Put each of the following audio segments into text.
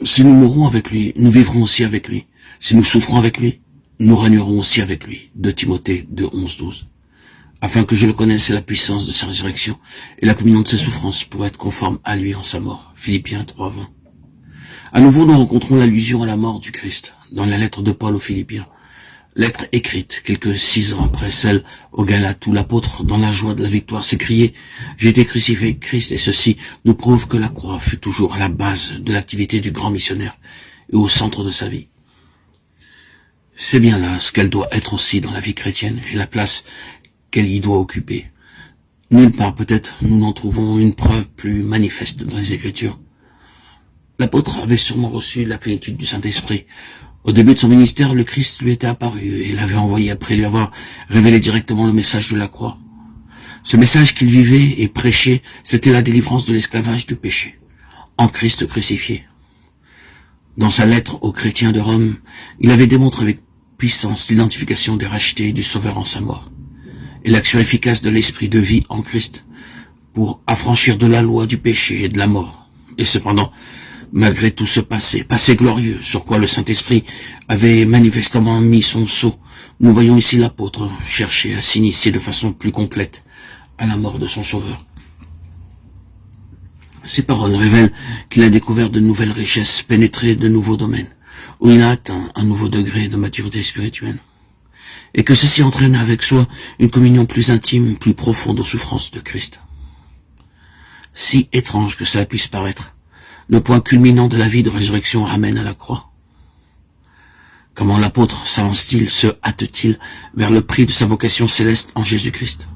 Si nous mourons avec lui, nous vivrons aussi avec lui. Si nous souffrons avec lui, nous régnerons aussi avec lui. 2 Timothée 2, 11-12. Afin que je le connaisse et la puissance de sa résurrection et la communion de ses souffrances pour être conforme à lui en sa mort. Philippiens 3, 20. À nouveau, nous rencontrons l'allusion à la mort du Christ dans la lettre de Paul aux Philippiens. Lettre écrite quelques 6 ans après celle aux Galates où l'apôtre, dans la joie de la victoire, s'écriait « J'ai été crucifié avec Christ » et ceci nous prouve que la croix fut toujours à la base de l'activité du grand missionnaire et au centre de sa vie. C'est bien là ce qu'elle doit être aussi dans la vie chrétienne et la place qu'elle y doit occuper. Nulle part peut-être nous n'en trouvons une preuve plus manifeste dans les Écritures. L'apôtre avait sûrement reçu la plénitude du Saint-Esprit. Au début de son ministère, le Christ lui était apparu et l'avait envoyé après lui avoir révélé directement le message de la croix. Ce message qu'il vivait et prêchait, c'était la délivrance de l'esclavage du péché, en Christ crucifié. Dans sa lettre aux chrétiens de Rome, il avait démontré avec puissance l'identification des rachetés et du Sauveur en sa mort, et l'action efficace de l'esprit de vie en Christ pour affranchir de la loi du péché et de la mort. Et cependant, malgré tout ce passé glorieux sur quoi le Saint-Esprit avait manifestement mis son sceau, nous voyons ici l'apôtre chercher à s'initier de façon plus complète à la mort de son Sauveur. Ces paroles révèlent qu'il a découvert de nouvelles richesses, pénétré de nouveaux domaines, où il a atteint un nouveau degré de maturité spirituelle, et que ceci entraîne avec soi une communion plus intime, plus profonde aux souffrances de Christ. Si étrange que cela puisse paraître, le point culminant de la vie de résurrection ramène à la croix. Comment l'apôtre s'avance-t-il, se hâte-t-il vers le prix de sa vocation céleste en Jésus-Christ?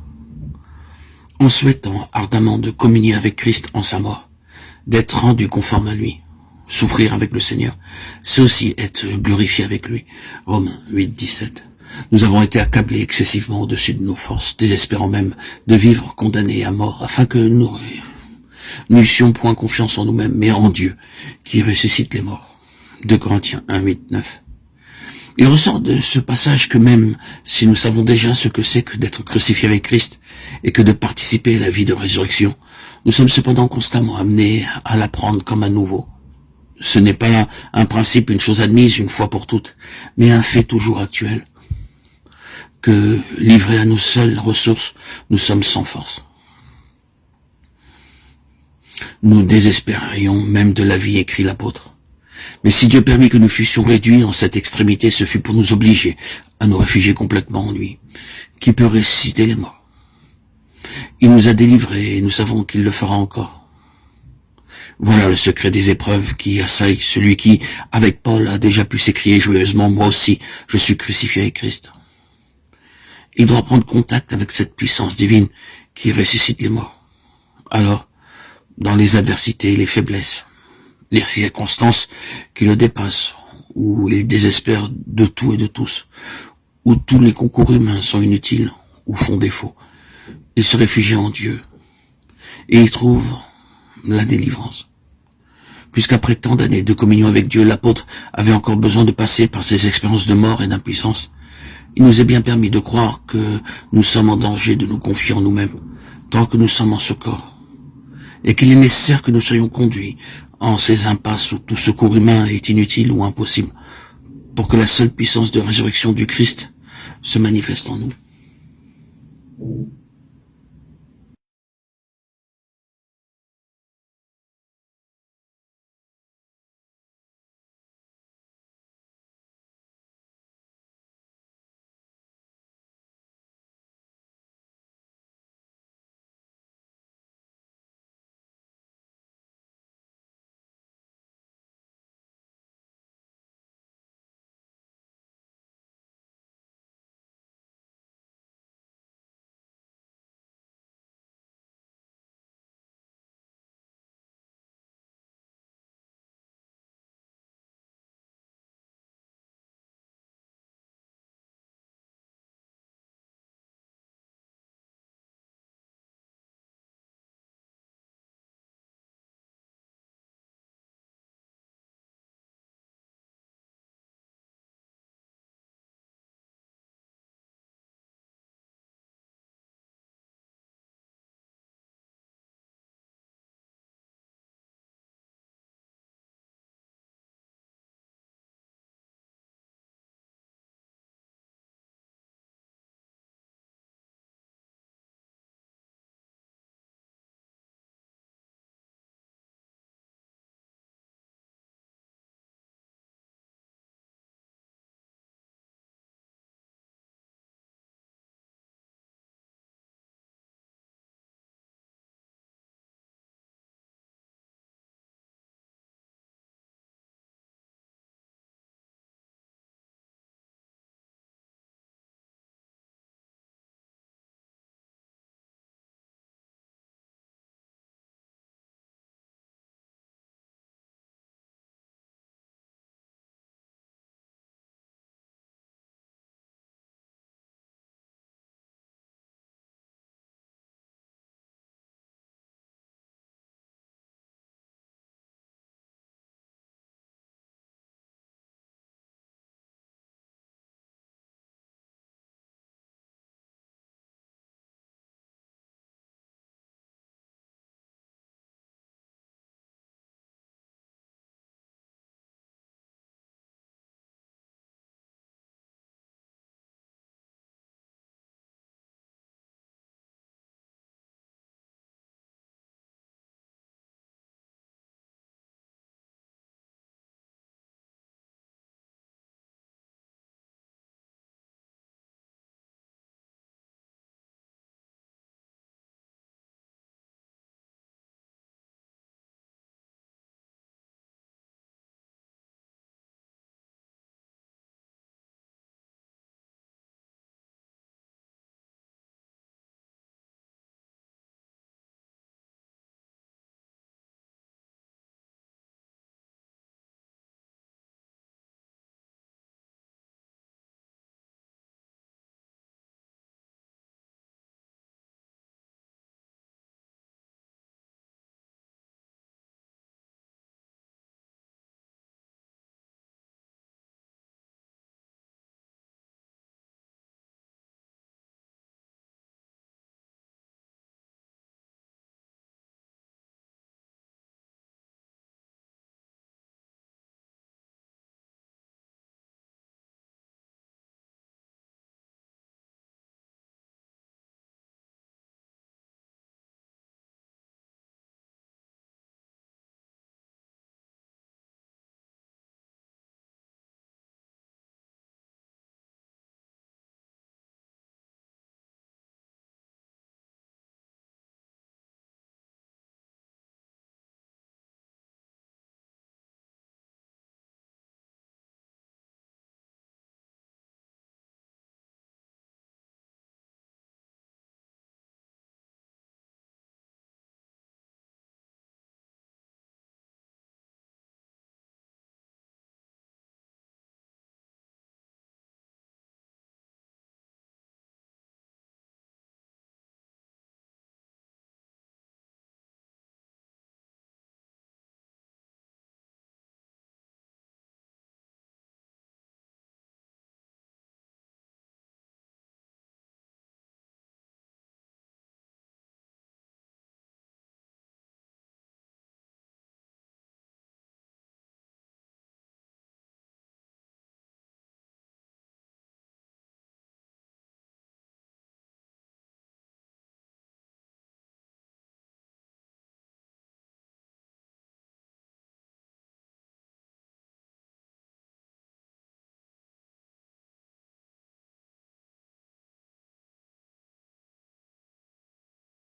En souhaitant ardemment de communier avec Christ en sa mort, d'être rendu conforme à lui, souffrir avec le Seigneur, c'est aussi être glorifié avec lui. Romains 8, 17. Nous avons été accablés excessivement au-dessus de nos forces, désespérant même de vivre condamnés à mort, afin que nous n'eussions point confiance en nous-mêmes, mais en Dieu, qui ressuscite les morts. 2 Corinthiens 1, 8, 9. Il ressort de ce passage que même si nous savons déjà ce que c'est que d'être crucifié avec Christ et que de participer à la vie de résurrection, nous sommes cependant constamment amenés à l'apprendre comme à nouveau. Ce n'est pas là un principe, une chose admise une fois pour toutes, mais un fait toujours actuel, que livrés à nos seules ressources, nous sommes sans force. Nous désespérions même de la vie, écrit l'apôtre. Mais si Dieu permit que nous fussions réduits en cette extrémité, ce fut pour nous obliger à nous réfugier complètement en lui, qui peut ressusciter les morts. Il nous a délivrés et nous savons qu'il le fera encore. Voilà le secret des épreuves qui assaillent celui qui, avec Paul, a déjà pu s'écrier joyeusement « Moi aussi, je suis crucifié avec Christ ». Il doit prendre contact avec cette puissance divine qui ressuscite les morts. Alors, dans les adversités, les faiblesses, les circonstances qui le dépassent, où il désespère de tout et de tous, où tous les concours humains sont inutiles ou font défaut, il se réfugie en Dieu et il trouve la délivrance. Puisqu'après tant d'années de communion avec Dieu, l'apôtre avait encore besoin de passer par ces expériences de mort et d'impuissance, il nous est bien permis de croire que nous sommes en danger de nous confier en nous-mêmes, tant que nous sommes en ce corps, et qu'il est nécessaire que nous soyons conduits en ces impasses où tout secours humain est inutile ou impossible, pour que la seule puissance de résurrection du Christ se manifeste en nous.